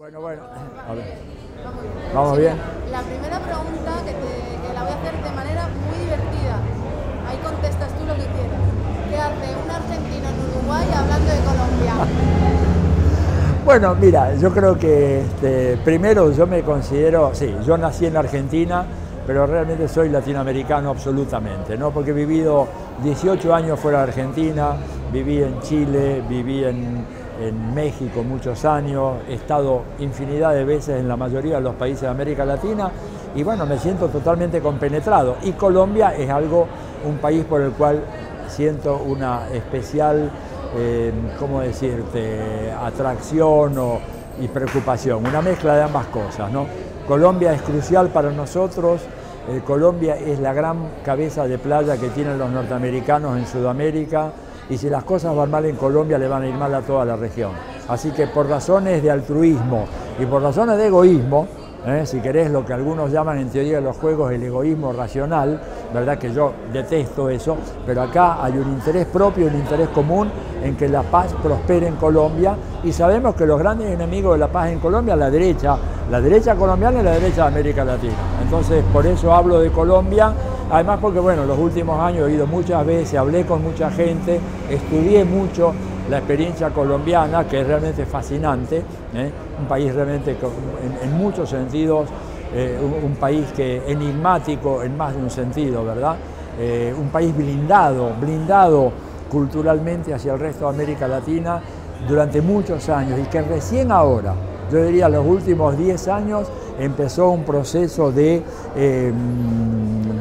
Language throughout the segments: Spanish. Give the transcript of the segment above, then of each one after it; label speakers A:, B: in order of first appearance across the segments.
A: Bueno, a ver.
B: Vamos bien.
A: ¿Vamos
B: Sí,
A: bien?
B: mira, la primera pregunta que la voy a hacer de manera muy divertida. Ahí contestas tú lo que quieras. ¿Qué hace un argentino en Uruguay hablando de Colombia?
A: Bueno, mira, yo creo que primero yo me considero, sí, yo nací en Argentina, pero realmente soy latinoamericano absolutamente, ¿no? Porque he vivido 18 años fuera de Argentina, viví en Chile, viví en México muchos años, he estado infinidad de veces en la mayoría de los países de América Latina y bueno, me siento totalmente compenetrado. Y Colombia es un país por el cual siento una especial, ¿cómo decirte?, atracción y preocupación, una mezcla de ambas cosas, ¿no? Colombia es crucial para nosotros, Colombia es la gran cabeza de playa que tienen los norteamericanos en Sudamérica, y si las cosas van mal en Colombia le van a ir mal a toda la región. Así que por razones de altruismo y por razones de egoísmo, si querés lo que algunos llaman en teoría de los juegos el egoísmo racional, verdad que yo detesto eso, pero acá hay un interés propio, un interés común en que la paz prospere en Colombia, y sabemos que los grandes enemigos de la paz en Colombia, la derecha colombiana y la derecha de América Latina. Entonces por eso hablo de Colombia, además porque bueno, los últimos años he ido muchas veces, hablé con mucha gente, estudié mucho la experiencia colombiana, que es realmente fascinante, un país realmente en muchos sentidos, un país que enigmático en más de un sentido, ¿verdad? Un país blindado culturalmente hacia el resto de América Latina durante muchos años, y que recién ahora, yo diría los últimos 10 años, empezó un proceso de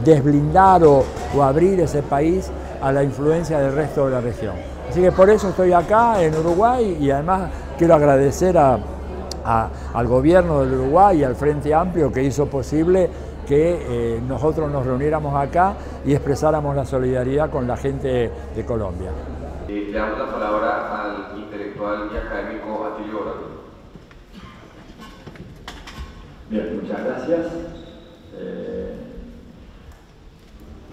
A: desblindar o abrir ese país a la influencia del resto de la región. Así que por eso estoy acá en Uruguay, y además quiero agradecer al gobierno del Uruguay y al Frente Amplio que hizo posible que nosotros nos reuniéramos acá y expresáramos la solidaridad con la gente de Colombia.
C: Le damos la palabra al intelectual y académico Atilio Ora.
D: Bien, muchas gracias.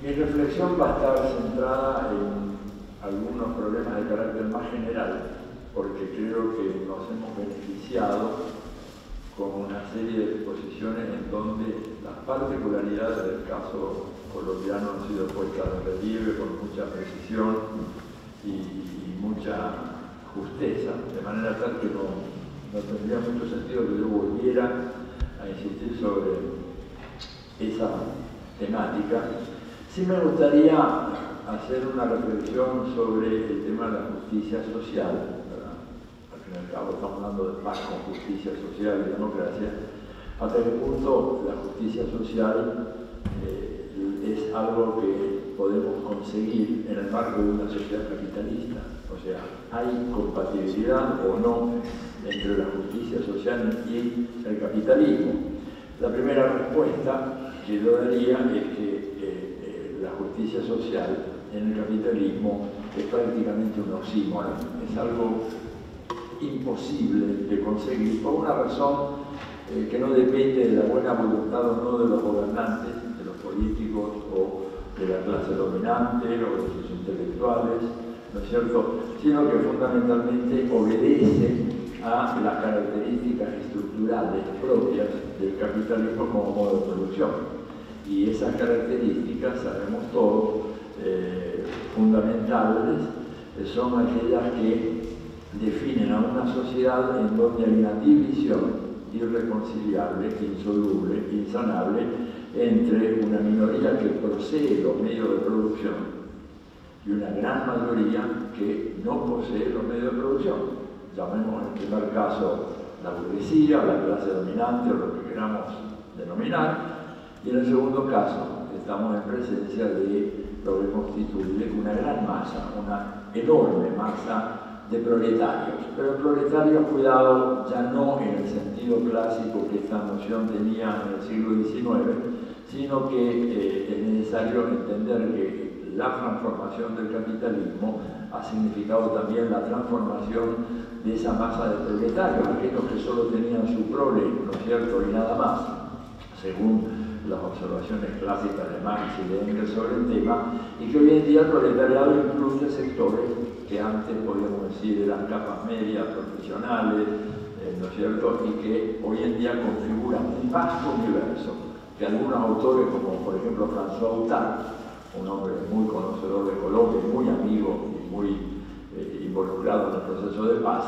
D: Mi reflexión va a estar centrada en algunos problemas de carácter más general, porque creo que nos hemos beneficiado con una serie de exposiciones en donde las particularidades del caso colombiano han sido puestas en relieve con mucha precisión y mucha justeza, de manera tal que no tendría mucho sentido que yo volviera a insistir sobre esa temática. Sí me gustaría hacer una reflexión sobre el tema de la justicia social, ¿verdad? Al fin y al cabo estamos hablando de paz con justicia social y democracia. Hasta qué punto la justicia social es algo que podemos conseguir en el marco de una sociedad capitalista. O sea, ¿hay compatibilidad o no entre la justicia social y el capitalismo? La primera respuesta que yo daría es que la justicia social en el capitalismo es prácticamente un oxímoron, es algo imposible de conseguir por una razón que no depende de la buena voluntad o no de los gobernantes, de los políticos o de la clase dominante o de sus intelectuales, ¿no es cierto?, sino que fundamentalmente obedece a las características estructurales propias del capitalismo como modo de producción. Y esas características, sabemos todos, fundamentales, son aquellas que definen a una sociedad en donde hay una división irreconciliable, insoluble, insanable, entre una minoría que posee los medios de producción y una gran mayoría que no posee los medios de producción. Llamemos en el primer caso la burguesía, la clase dominante o lo que queramos denominar, y en el segundo caso estamos en presencia de lo que constituye una gran masa, una enorme masa de proletarios, pero proletarios, cuidado, ya no en el sentido clásico que esta noción tenía en el siglo XIX, sino que es necesario entender que la transformación del capitalismo ha significado también la transformación de esa masa de proletarios, aquellos que solo tenían su prole, ¿no es cierto?, y nada más, según las observaciones clásicas de Marx y de Engels sobre el tema, y que hoy en día el proletariado incluye sectores que antes, podríamos decir, eran capas medias, profesionales, ¿no es cierto? Y que hoy en día configura un vasto universo que algunos autores, como por ejemplo François Autard, un hombre muy conocedor de Colombia, muy amigo y muy involucrado en el proceso de paz,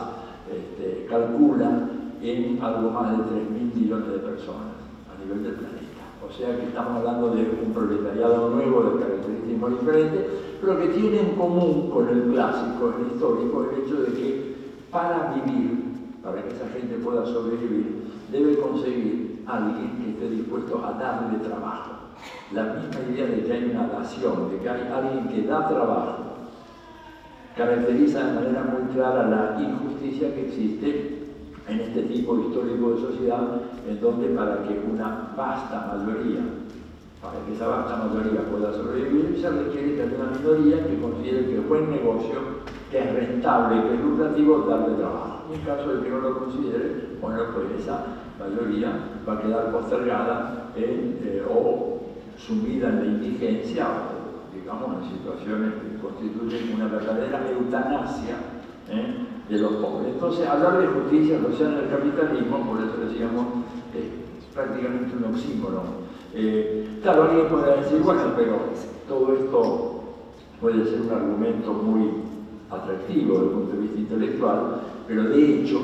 D: calcula en algo más de 3.000 millones de personas a nivel del planeta. O sea que estamos hablando de un proletariado nuevo, de características diferentes, pero que tiene en común con el clásico, el histórico, el hecho de que para vivir, para que esa gente pueda sobrevivir, debe conseguir alguien que esté dispuesto a darle trabajo. La misma idea de que hay una dación, de que hay alguien que da trabajo, caracteriza de manera muy clara la injusticia que existe en este tipo histórico de sociedad, en donde para que una vasta mayoría, para que esa vasta mayoría pueda sobrevivir, se requiere que haya una minoría que considere que es buen negocio, que es rentable, que es lucrativo darle trabajo. En caso de que no lo considere, bueno, pues esa mayoría va a quedar postergada o sumida en la indigencia o, digamos, en situaciones que constituyen una verdadera eutanasia de los pobres. Entonces, hablar de justicia social en el capitalismo, por eso decíamos, es prácticamente un oxímoron. Claro, alguien podrá decir, bueno, pero todo esto puede ser un argumento muy atractivo desde el punto de vista intelectual, pero de hecho,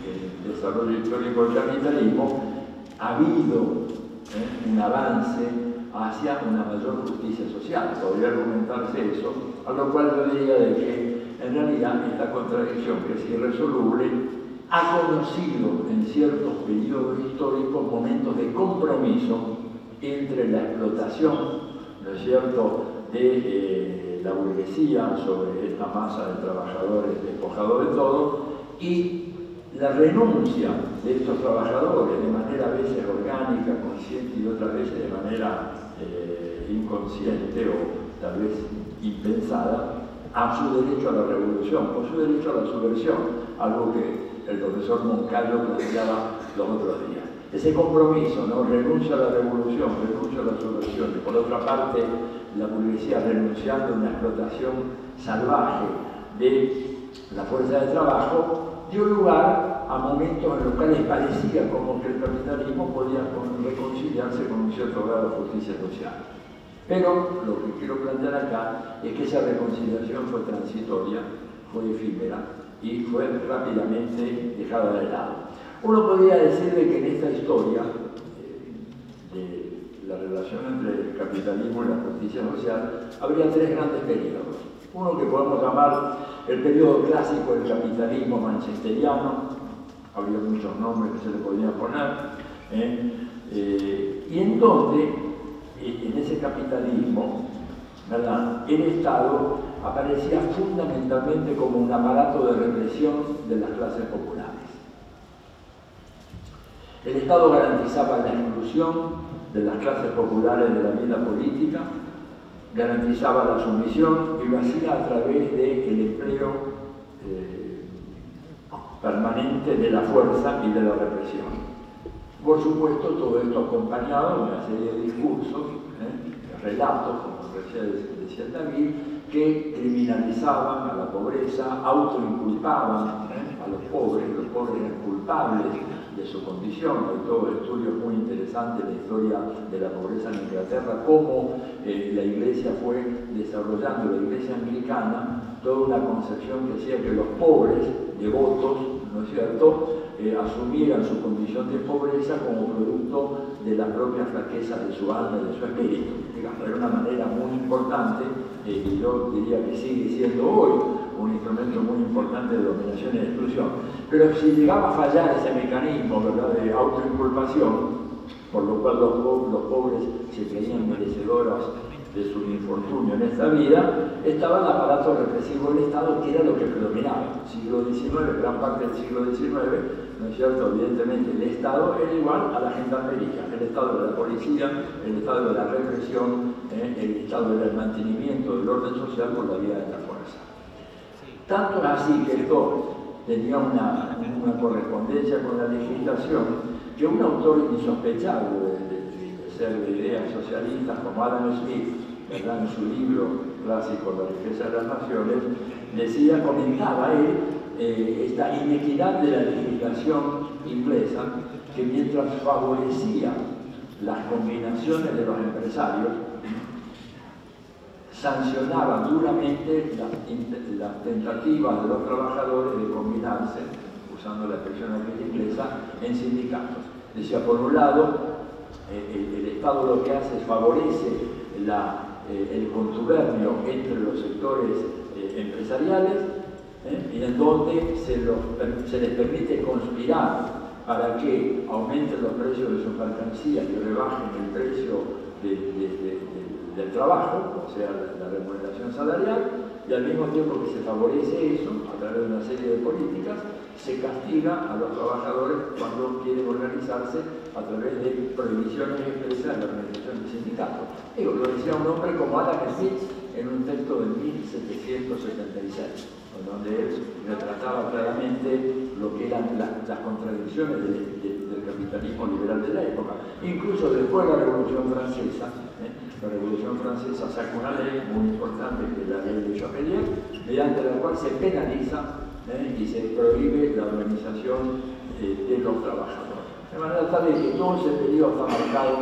D: en el desarrollo histórico del capitalismo ha habido un avance hacia una mayor justicia social. Podría argumentarse eso, a lo cual yo diría de que en realidad esta contradicción, que es irresoluble, ha conocido en ciertos periodos históricos momentos de compromiso entre la explotación, ¿no es cierto?, de la burguesía sobre esta masa de trabajadores despojados de todo, y la renuncia de estos trabajadores de manera a veces orgánica, consciente y otras veces de manera inconsciente o tal vez impensada, a su derecho a la revolución o su derecho a la subversión, algo que el profesor Moncayo planteaba los otros días. Ese compromiso, ¿no? Renuncia a la revolución, renuncia a la subversión, y por otra parte la burguesía renunciando a una explotación salvaje de la fuerza de trabajo, dio lugar a momentos en los cuales parecía como que el capitalismo podía reconciliarse con un cierto grado de justicia social. Pero lo que quiero plantear acá es que esa reconciliación fue transitoria, fue efímera y fue rápidamente dejada de lado. Uno podría decir de que en esta historia de la relación entre el capitalismo y la justicia social habría tres grandes periodos. Uno que podemos llamar el periodo clásico del capitalismo manchesteriano, habría muchos nombres que se le podían poner, y en donde en ese capitalismo, ¿verdad?, el Estado aparecía fundamentalmente como un aparato de represión de las clases populares. El Estado garantizaba la exclusión de las clases populares de la vida política, garantizaba la sumisión y lo hacía a través del empleo permanente de la fuerza y de la represión. Por supuesto, todo esto acompañado de una serie de discursos, relatos, como decía David, que criminalizaban a la pobreza, autoinculpaban a los pobres eran culpables de su condición. Hay todo estudio muy interesante de la historia de la pobreza en Inglaterra, cómo la Iglesia fue desarrollando, la Iglesia anglicana, toda una concepción que decía que los pobres devotos, ¿no es cierto?, asumieran su condición de pobreza como producto de la propia flaqueza de su alma y de su espíritu. Digamos, era una manera muy importante, y yo diría que sigue siendo hoy un instrumento muy importante de dominación y de exclusión. Pero si llegaba a fallar ese mecanismo, ¿verdad?, de autoinculpación, por lo cual los pobres se creían merecedores de su infortunio en esta vida, estaba el aparato represivo del Estado, que era lo que predominaba. Siglo XIX, gran parte del siglo XIX, ¿no es cierto? Evidentemente el Estado era igual a la gendarmería, el Estado de la policía, el Estado de la represión, el Estado del mantenimiento del orden social por la vía de la fuerza. Tanto es así que esto tenía una correspondencia con la legislación, que un autor insospechado de ser de ideas socialistas como Adam Smith, ¿verdad?, en su libro clásico La riqueza de las naciones, comentaba él esta inequidad de la legislación inglesa, que mientras favorecía las combinaciones de los empresarios, sancionaba duramente las tentativas de los trabajadores de combinarse, usando la expresión inglesa, en sindicatos. Decía, por un lado, el Estado lo que hace es favorece el contubernio entre los sectores empresariales, y en donde se les permite conspirar para que aumenten los precios de sus mercancías y rebajen el precio del trabajo, o sea, la remuneración salarial, y al mismo tiempo que se favorece eso, a través de una serie de políticas, se castiga a los trabajadores cuando quieren organizarse a través de prohibiciones expresas de la organización de sindicatos. Lo decía un hombre como Adam Smith en un texto de 1776, donde él retrataba claramente lo que eran las contradicciones del capitalismo liberal de la época. Incluso después de la Revolución Francesa, la Revolución Francesa saca una ley muy importante, que es la ley de Chapelier, mediante la cual se penaliza y se prohíbe la organización de los trabajadores. De manera tal que todo ese periodo está marcado,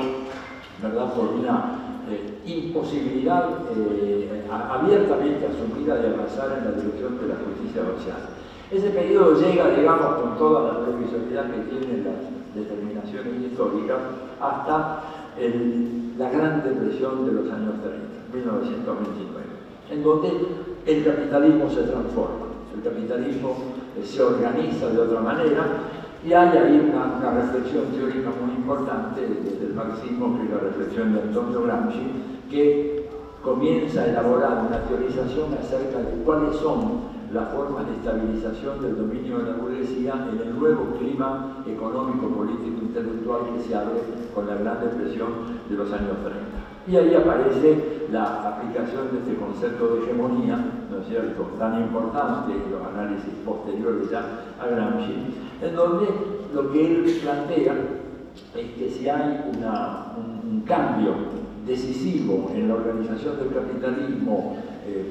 D: ¿verdad?, por una imposibilidad abiertamente asumida de avanzar en la dirección de la justicia social. Ese periodo llega, digamos, con toda la provisionalidad que tienen las determinaciones históricas, hasta la Gran Depresión de los años 30, 1929, en donde el capitalismo se transforma, el capitalismo se organiza de otra manera, y hay ahí una reflexión teórica muy importante desde el marxismo, que es la reflexión de Antonio Gramsci, que comienza a elaborar una teorización acerca de cuáles son las formas de estabilización del dominio de la burguesía en el nuevo clima económico, político, intelectual que se abre con la Gran Depresión de los años 30. Y ahí aparece la aplicación de este concepto de hegemonía, ¿no es cierto?, tan importante en los análisis posteriores ya a Gramsci, en donde lo que él plantea es que si hay un cambio decisivo en la organización del capitalismo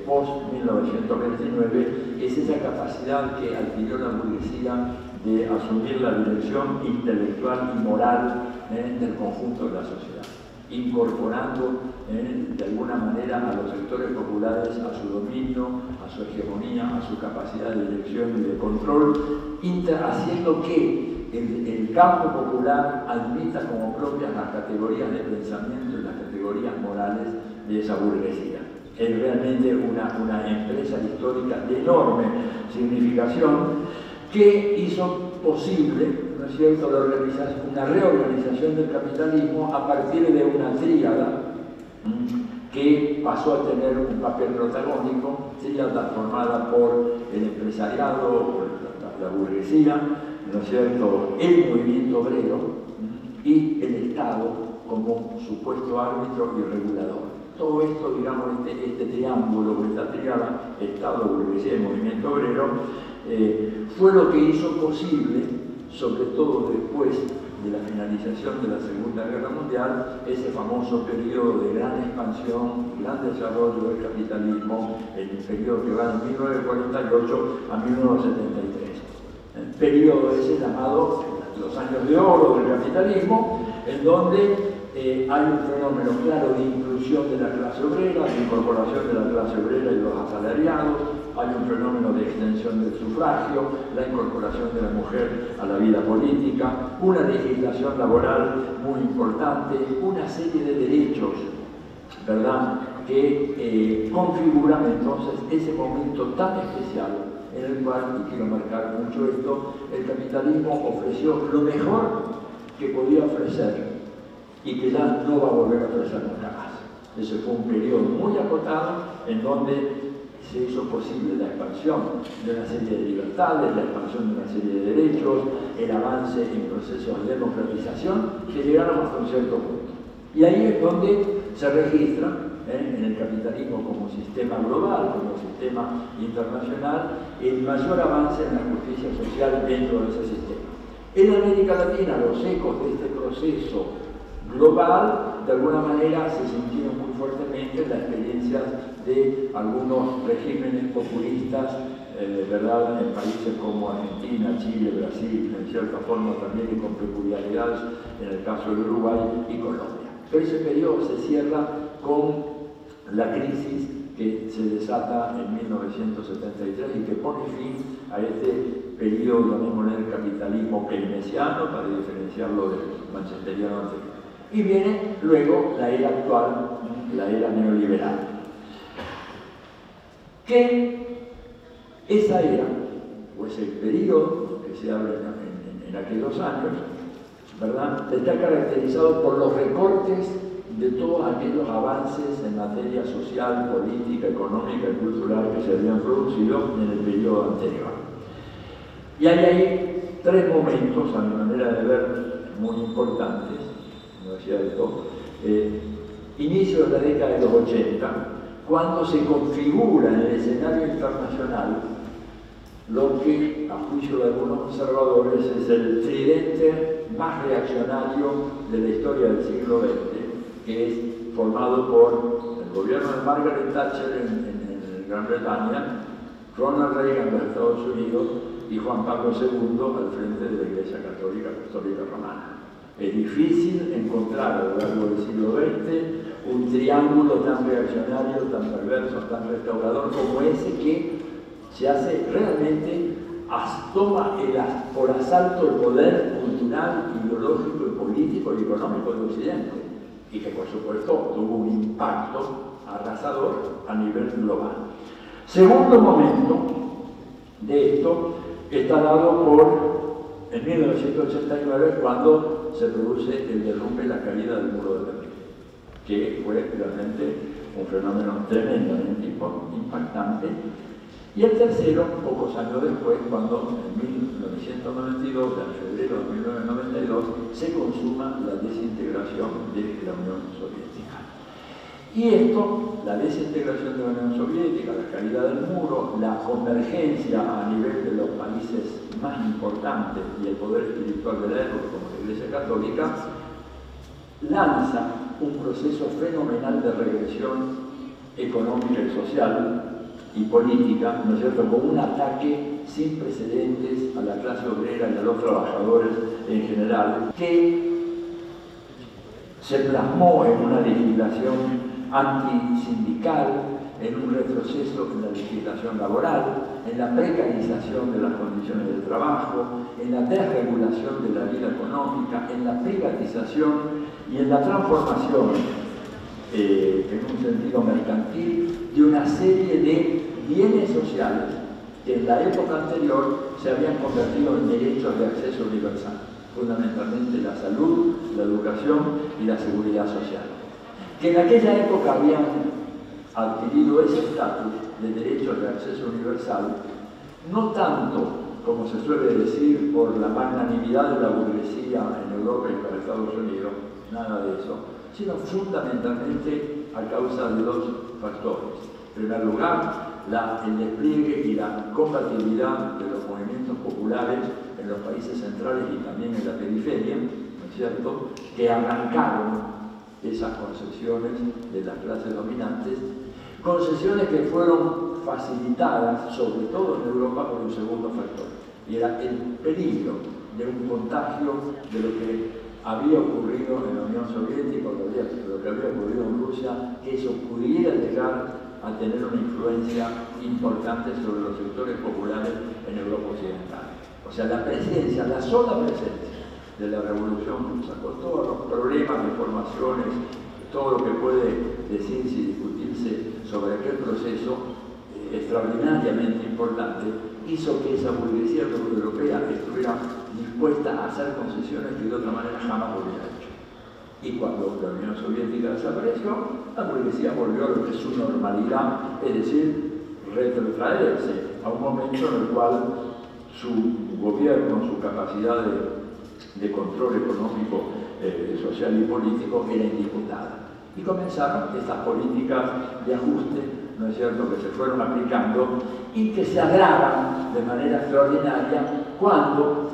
D: post-1929, es esa capacidad que adquirió la burguesía de asumir la dirección intelectual y moral del conjunto de la sociedad, incorporando de alguna manera a los sectores populares a su dominio, a su hegemonía, a su capacidad de dirección y de control, haciendo que el campo popular admita como propias las categorías de pensamiento y las categorías morales de esa burguesía. Es realmente una empresa histórica de enorme significación que hizo posible, ¿no es cierto?, una reorganización del capitalismo a partir de una tríada que pasó a tener un papel protagónico, tríada formada por el empresariado, por la burguesía, ¿no es cierto?, el movimiento obrero y el Estado como supuesto árbitro y regulador. Todo esto, digamos, este triángulo, esta tríada, Estado, burguesía y movimiento obrero, fue lo que hizo posible, sobre todo después de la finalización de la Segunda Guerra Mundial, ese famoso periodo de gran expansión, gran desarrollo del capitalismo, el periodo que va de 1948 a 1973. El periodo ese llamado los años de oro del capitalismo, en donde hay un fenómeno claro de inclusión de la clase obrera, de incorporación de la clase obrera y los asalariados, hay un fenómeno de extensión del sufragio, la incorporación de la mujer a la vida política, una legislación laboral muy importante, una serie de derechos, ¿verdad?, que configuran entonces ese momento tan especial en el cual, y quiero marcar mucho esto, el capitalismo ofreció lo mejor que podía ofrecer y que ya no va a volver a ofrecer nunca más. Ese fue un periodo muy acotado en donde se hizo posible la expansión de una serie de libertades, la expansión de una serie de derechos, el avance en procesos de democratización que llegaron hasta un cierto punto. Y ahí es donde se registra en el capitalismo como sistema global, como sistema internacional, el mayor avance en la justicia social dentro de ese sistema. En América Latina, los ecos de este proceso global de alguna manera se sintieron muy fuertemente las experiencias de algunos regímenes populistas, ¿verdad?, en países como Argentina, Chile, Brasil, en cierta forma también y con peculiaridades en el caso de Uruguay y Colombia. Pero ese periodo se cierra con la crisis que se desata en 1973 y que pone fin a este periodo, llamémosle, el capitalismo keynesiano, para diferenciarlo del manchesteriano anterior. Y viene luego la era actual, la era neoliberal. Que esa era, o ese periodo que se habla en aquellos años, ¿verdad?, está caracterizado por los recortes de todos aquellos avances en materia social, política, económica y cultural que se habían producido en el periodo anterior. Y hay ahí tres momentos, a mi manera de ver, muy importantes, no decía de todo. Inicio de la década de los 80, cuando se configura en el escenario internacional lo que, a juicio de algunos conservadores, es el tridente más reaccionario de la historia del siglo XX, que es formado por el gobierno de Margaret Thatcher en Gran Bretaña, Ronald Reagan en los Estados Unidos y Juan Pablo II al frente de la Iglesia Católica Apostólica Romana. Es difícil encontrar a lo largo del siglo XX un triángulo tan reaccionario, tan perverso, tan restaurador como ese que se hace realmente, toma por asalto el poder cultural, ideológico y político y económico de Occidente, y que por supuesto tuvo un impacto arrasador a nivel global. Segundo momento de esto está dado en 1989, cuando se produce el derrumbe y la caída del muro de Berlín, que fue realmente un fenómeno tremendamente impactante. Y el tercero, pocos años después, cuando en 1992, en febrero de 1992, se consuma la desintegración de la Unión Soviética. Y esto, la desintegración de la Unión Soviética, la caída del muro, la convergencia a nivel de los países más importantes y el poder espiritual de la época, como la Iglesia Católica, lanza un proceso fenomenal de regresión económica y social y política, ¿no es cierto?, con un ataque sin precedentes a la clase obrera y a los trabajadores en general, que se plasmó en una legislación antisindical, en un retroceso en la legislación laboral, en la precarización de las condiciones de trabajo, en la desregulación de la vida económica, en la privatización y en la transformación, en un sentido mercantil, de una serie de bienes sociales que en la época anterior se habían convertido en derechos de acceso universal, fundamentalmente la salud, la educación y la seguridad social, que en aquella época habían adquirido ese estatus de derechos de acceso universal, no tanto, como se suele decir, por la magnanimidad de la burguesía en Europa y en Estados Unidos, nada de eso, sino fundamentalmente a causa de dos factores. En primer lugar, el despliegue y la compatibilidad de los movimientos populares en los países centrales y también en la periferia, ¿no es cierto?, que arrancaron esas concesiones de las clases dominantes, concesiones que fueron facilitadas, sobre todo en Europa, por un segundo factor, y era el peligro de un contagio de lo que había ocurrido en la Unión Soviética, lo que había ocurrido en Rusia, que eso pudiera llegar a tener una influencia importante sobre los sectores populares en Europa Occidental. O sea, la presencia, la sola presencia de la Revolución Rusa, con todos los problemas, deformaciones, todo lo que puede decirse y discutirse sobre aquel proceso extraordinariamente importante, hizo que esa burguesía europea estuviera dispuesta a hacer concesiones que de otra manera jamás hubiera hecho. Y cuando la Unión Soviética desapareció, la burguesía volvió a lo que es su normalidad, es decir, retrotraerse a un momento en el cual su gobierno, su capacidad de control económico, social y político era indisputada. Y comenzaron estas políticas de ajuste, ¿no es cierto?, que se fueron aplicando y que se agravan de manera extraordinaria cuando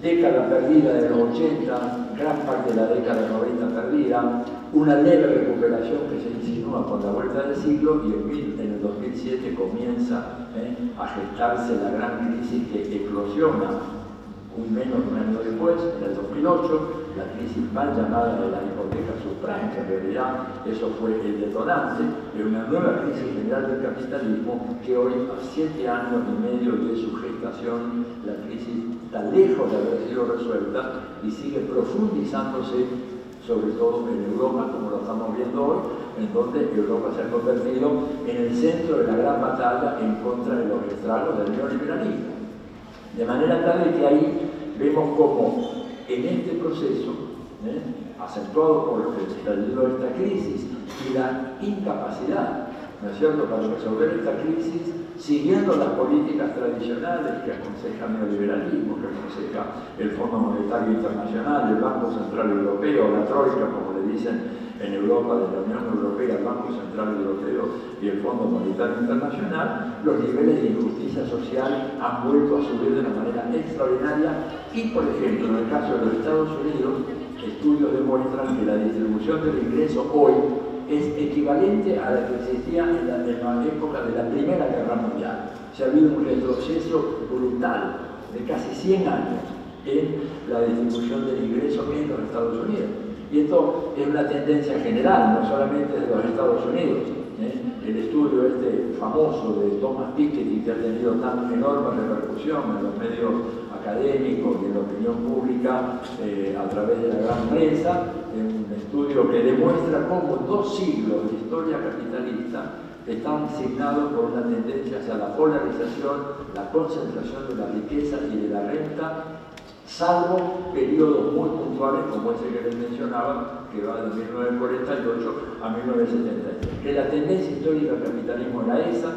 D: década perdida de los 80, gran parte de la década 90 perdida, una leve recuperación que se insinúa con la vuelta del siglo y en el 2007 comienza a gestarse la gran crisis que eclosiona menos de un año después, en el 2008, la crisis mal llamada de la hipoteca subprime, que en realidad eso fue el detonante de una nueva crisis general del capitalismo que hoy, a 7 años y medio de su gestación, la crisis está lejos de haber sido resuelta y sigue profundizándose, sobre todo en Europa, como lo estamos viendo hoy, en donde Europa se ha convertido en el centro de la gran batalla en contra de los estragos del neoliberalismo. De manera tal de que ahí vemos cómo en este proceso, acentuado por el estallido de esta crisis y la incapacidad, ¿no es cierto?, para resolver esta crisis, siguiendo las políticas tradicionales que aconseja el neoliberalismo, que aconseja el Fondo Monetario Internacional, el Banco Central Europeo, la Troika, como le dicen en Europa, de la Unión Europea, el Banco Central Europeo y el Fondo Monetario Internacional, los niveles de injusticia social han vuelto a subir de una manera extraordinaria y, por ejemplo, en el caso de los Estados Unidos, estudios demuestran que la distribución del ingreso hoy es equivalente a la que existía en la época de la Primera Guerra Mundial. Se ha habido un retroceso brutal de casi 100 años en la distribución del ingreso en los Estados Unidos. Y esto es una tendencia general, no solamente de los Estados Unidos. El estudio este famoso de Thomas Piketty, que ha tenido tan enorme repercusión en los medios académicos y en la opinión pública a través de la gran prensa, es un estudio que demuestra cómo 2 siglos de historia capitalista están signados por una tendencia hacia la polarización, la concentración de la riqueza y de la renta, salvo periodos muy puntuales como ese que les mencionaba, que va de 1948 a 1973. Que la tendencia histórica del capitalismo era esa,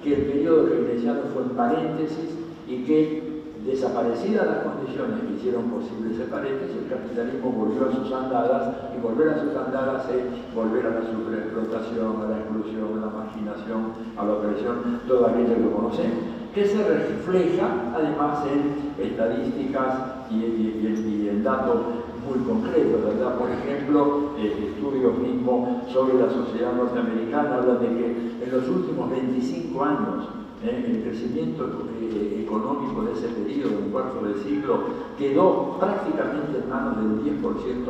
D: que el periodo keynesiano fue en paréntesis y que, desaparecidas las condiciones que hicieron posible ese paréntesis, el capitalismo volvió a sus andadas, y volver a sus andadas es volver a la superexplotación, a la exclusión, a la marginación, a la opresión, todo aquello que conocemos, que se refleja además en estadísticas y en datos muy concretos, ¿verdad? Por ejemplo, estudios mismos sobre la sociedad norteamericana hablan de que en los últimos 25 años el crecimiento económico de ese periodo, un cuarto de siglo, quedó prácticamente en manos del 10%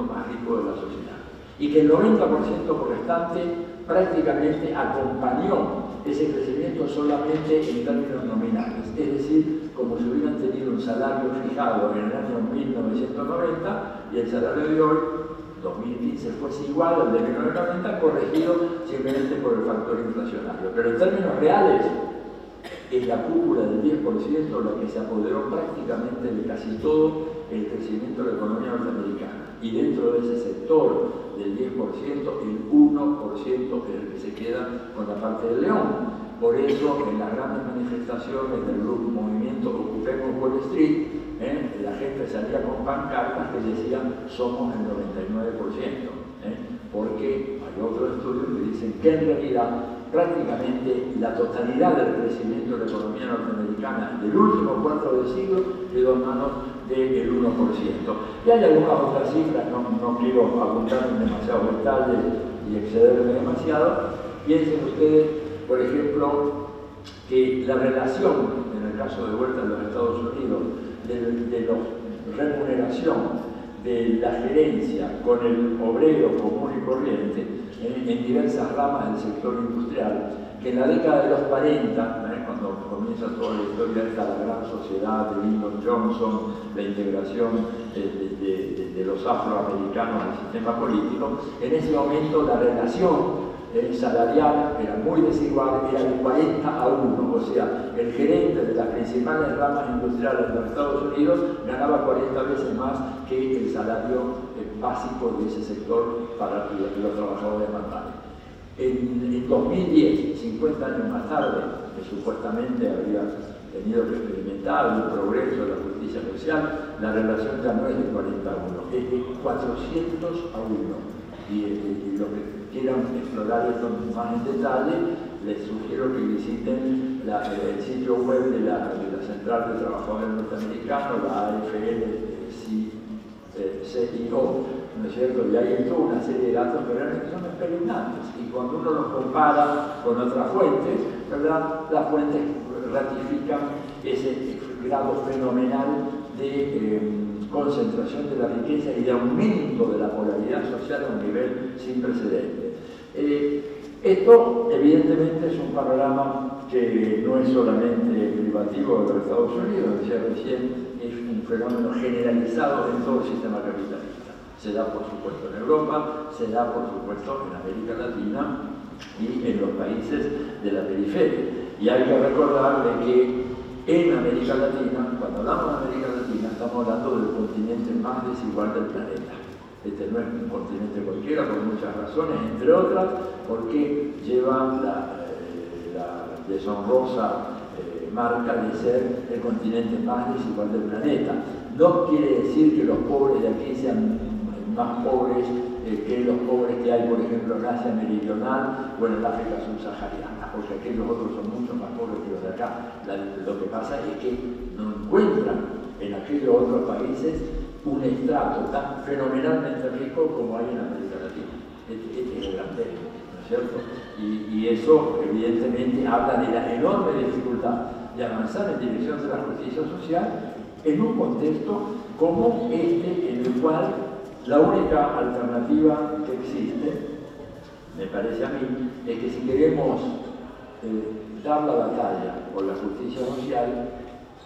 D: más rico de la sociedad. Y que el 90% restante prácticamente acompañó ese crecimiento solamente en términos nominales. Es decir, como si hubieran tenido un salario fijado en el año 1990 y el salario de hoy, 2015, fuese igual al de 1990, corregido simplemente por el factor inflacionario. Pero en términos reales, es la cúpula del 10% la que se apoderó prácticamente de casi todo el crecimiento de la economía norteamericana. Y dentro de ese sector del 10%, el 1% es el que se queda con la parte del león. Por eso, en las grandes manifestaciones del movimiento Ocupemos Wall Street, la gente salía con pancartas que decían somos el 99%, porque hay otros estudios que dicen que en realidad prácticamente la totalidad del crecimiento de la economía norteamericana del último cuarto de siglo quedó en manos del 1%. Y hay algunas otras cifras, no quiero abundar en demasiados detalles y excederme demasiado. Piensen ustedes, por ejemplo, que la relación, en el caso de vuelta de los Estados Unidos, de la remuneración de la gerencia con el obrero común y corriente en diversas ramas del sector industrial, que en la década de los 40, cuando comienza toda la historia de la gran sociedad de Lyndon Johnson, la integración de los afroamericanos al sistema político, en ese momento la relación salarial era muy desigual, era de 40-1, o sea, el gerente de las principales ramas industriales de los Estados Unidos ganaba 40 veces más que el salario básico de ese sector para los trabajadores normales. En 2010, 50 años más tarde, que supuestamente había tenido que experimentar un progreso de la justicia social, la relación ya no es de 40-1, es de 400-1. Y lo que quieran explorar esto más en detalle, les sugiero que visiten el sitio web de la Central de Trabajadores Norteamericanos, la AFL CIO, ¿no es cierto? Y hay toda una serie de datos que realmente son espeluznantes. Y cuando uno los compara con otras fuentes, ¿verdad? Las fuentes ratifican ese grado fenomenal de concentración de la riqueza y de aumento de la polaridad social a un nivel sin precedentes. Esto, evidentemente, es un panorama que no es solamente privativo de los Estados Unidos, decía recién, es un fenómeno generalizado en todo el sistema capitalista. Se da, por supuesto, en Europa, se da, por supuesto, en América Latina y en los países de la periferia. Y hay que recordar de que en América Latina, cuando hablamos de América Latina, estamos hablando del continente más desigual del planeta. Este no es un continente cualquiera por muchas razones, entre otras, porque lleva la deshonrosa marca de ser el continente más desigual del planeta. No quiere decir que los pobres de aquí sean más pobres que los pobres que hay, por ejemplo, en Asia Meridional o en el África subsahariana, porque aquellos otros son mucho más pobres que los de acá. Lo que pasa es que no encuentran en aquellos otros países un estrato tan fenomenalmente rico como hay en América Latina. Este es el gran tema, ¿no es cierto? Y eso, evidentemente, habla de la enorme dificultad de avanzar en dirección de la justicia social en un contexto como este, en el cual la única alternativa que existe, me parece a mí, es que si queremos dar la batalla por la justicia social,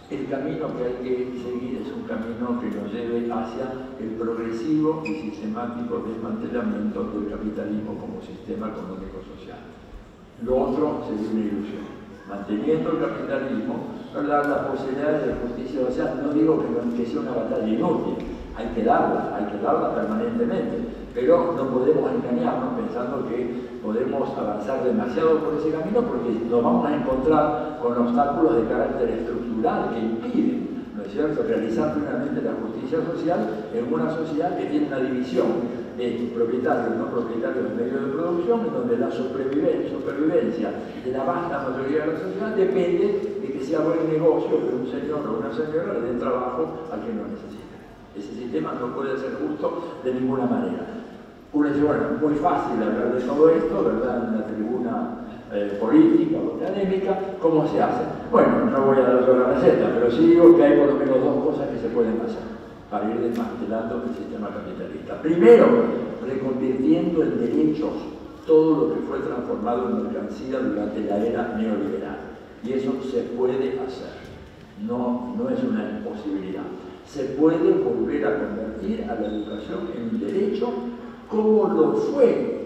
D: el camino que hay que seguir es un camino que nos lleve hacia el progresivo y sistemático desmantelamiento del capitalismo como sistema económico-social. Lo otro sería una ilusión. Manteniendo el capitalismo, ¿verdad? Las posibilidades de justicia social, no digo que sea una batalla inútil, hay que darla permanentemente, pero no podemos engañarnos pensando que podemos avanzar demasiado por ese camino porque nos vamos a encontrar con obstáculos de carácter estructural que impiden, ¿no es cierto?, realizar plenamente la justicia social en una sociedad que tiene una división de propietarios y no propietarios de medios de producción, en donde la supervivencia de la vasta mayoría de la sociedad depende de que sea buen negocio que un señor o una señora le den trabajo al que no necesita. Ese sistema no puede ser justo de ninguna manera. Uno dice, bueno, es muy fácil hablar de todo esto, ¿verdad?, en una tribuna política o académica. ¿Cómo se hace? Bueno, no voy a dar yo la receta, pero sí digo que hay por lo menos dos cosas que se pueden hacer para ir desmantelando el sistema capitalista. Primero, reconvirtiendo en derechos todo lo que fue transformado en mercancía durante la era neoliberal. Y eso se puede hacer, no es una imposibilidad. Se puede volver a convertir a la educación en un derecho como lo fue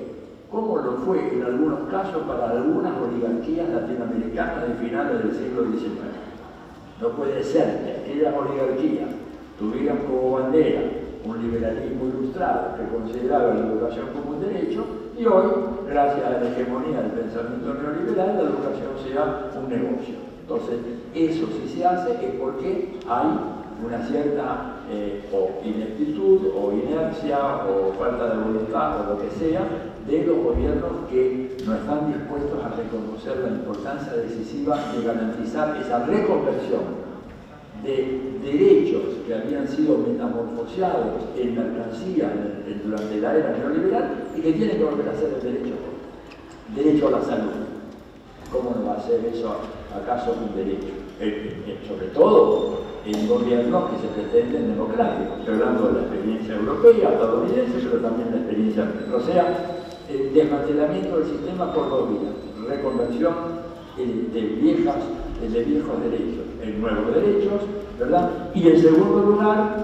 D: en algunos casos para algunas oligarquías latinoamericanas de finales del siglo XIX. No puede ser que aquellas oligarquías tuvieran como bandera un liberalismo ilustrado que consideraba la educación como un derecho, y hoy, gracias a la hegemonía del pensamiento neoliberal, la educación sea un negocio. Entonces, eso si se hace es porque hay una cierta o ineptitud, o inercia, o falta de voluntad, o lo que sea, de los gobiernos que no están dispuestos a reconocer la importancia decisiva de garantizar esa reconversión de derechos que habían sido metamorfoseados en mercancía durante la era neoliberal y que tienen que volver a ser el derecho a la salud. ¿Cómo no va a ser eso acaso un derecho? Sobre todo en gobiernos que se pretenden democráticos. Estoy hablando de la experiencia europea, estadounidense, pero también la experiencia nuestra. O sea, el desmantelamiento del sistema por dos vías: reconversión de viejos derechos en nuevos derechos, ¿verdad? Y en segundo lugar,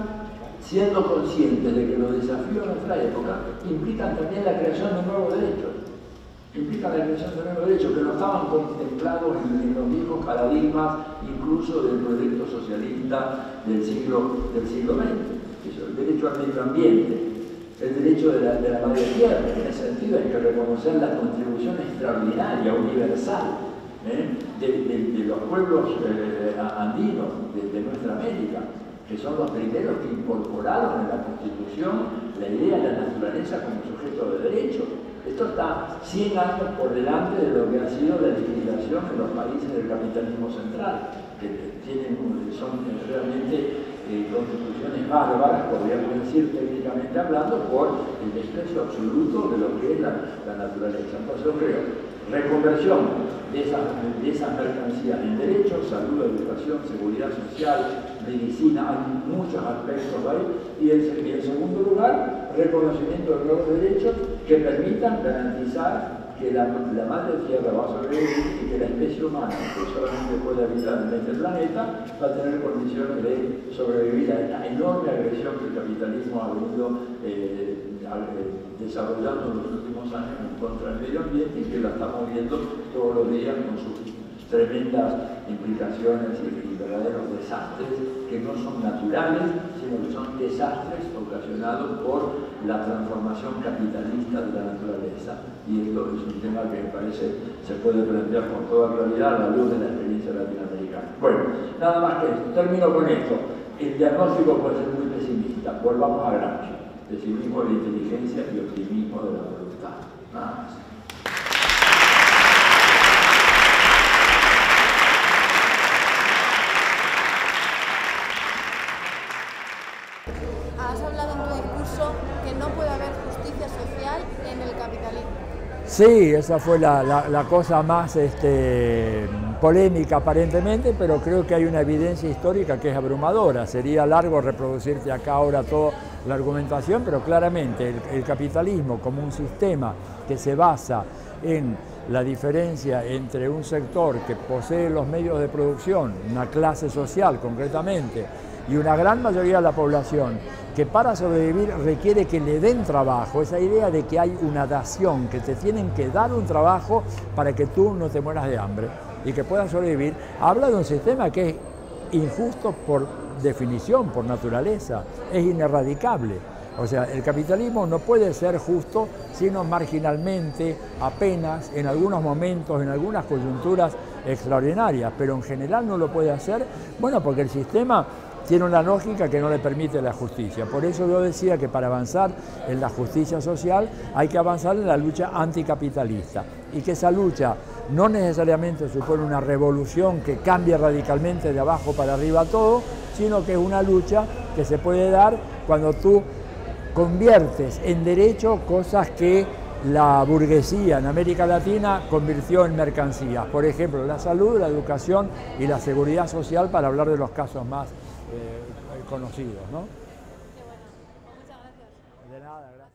D: siendo conscientes de que los desafíos de nuestra época implican también la creación de nuevos derechos. Implican la creación de nuevos derechos que no estaban contemplados en los viejos paradigmas, incluso del proyecto socialista del siglo XX. El derecho al medio ambiente, el derecho de la madre tierra. En ese sentido hay que reconocer la contribución extraordinaria, universal, de los pueblos andinos de nuestra América, que son los primeros que incorporaron en la Constitución la idea de la naturaleza como sujeto de derecho. Esto está 100 años por delante de lo que ha sido la legislación en los países del capitalismo central, que son realmente constituciones bárbaras, podríamos decir técnicamente hablando, por el desprecio absoluto de lo que es la naturaleza. Entonces yo creo, reconversión de esas mercancías en derechos, salud, educación, seguridad social, medicina, hay muchos aspectos ahí, y en segundo lugar, reconocimiento de nuevos derechos que permitan garantizar que la madre tierra va a sobrevivir y que la especie humana, que solamente puede habitar en este planeta, va a tener condiciones de sobrevivir a esta enorme agresión que el capitalismo ha venido desarrollando en los últimos años en contra del medio ambiente y que la estamos viendo todos los días con sus tremendas implicaciones y verdaderos desastres que no son naturales, sino que son desastres ocasionados por la transformación capitalista de la naturaleza. Y esto es un tema que me parece se puede plantear con toda claridad a la luz de la experiencia latinoamericana. Bueno, nada más que esto. Termino con esto. El diagnóstico puede ser muy pesimista. Volvamos a Gramsci. Pesimismo de la inteligencia y optimismo de la voluntad. Nada más.
B: Has hablado en tu discurso que no puede haber justicia social en el capitalismo.
A: Sí, esa fue la cosa más polémica aparentemente, pero creo que hay una evidencia histórica que es abrumadora. Sería largo reproducirte acá ahora toda la argumentación, pero claramente el capitalismo como un sistema que se basa en la diferencia entre un sector que posee los medios de producción, una clase social concretamente, y una gran mayoría de la población que para sobrevivir requiere que le den trabajo, esa idea de que hay una dación, que te tienen que dar un trabajo para que tú no te mueras de hambre y que puedas sobrevivir, habla de un sistema que es injusto por definición, por naturaleza, es ineradicable. O sea, el capitalismo no puede ser justo sino marginalmente, apenas, en algunos momentos, en algunas coyunturas extraordinarias, pero en general no lo puede hacer, bueno, porque el sistema tiene una lógica que no le permite la justicia. Por eso yo decía que para avanzar en la justicia social hay que avanzar en la lucha anticapitalista y que esa lucha no necesariamente supone una revolución que cambie radicalmente de abajo para arriba todo, sino que es una lucha que se puede dar cuando tú conviertes en derecho cosas que la burguesía en América Latina convirtió en mercancías. Por ejemplo, la salud, la educación y la seguridad social, para hablar de los casos más conocidos, ¿no?
B: Qué bueno. Muchas gracias.
A: De nada, gracias.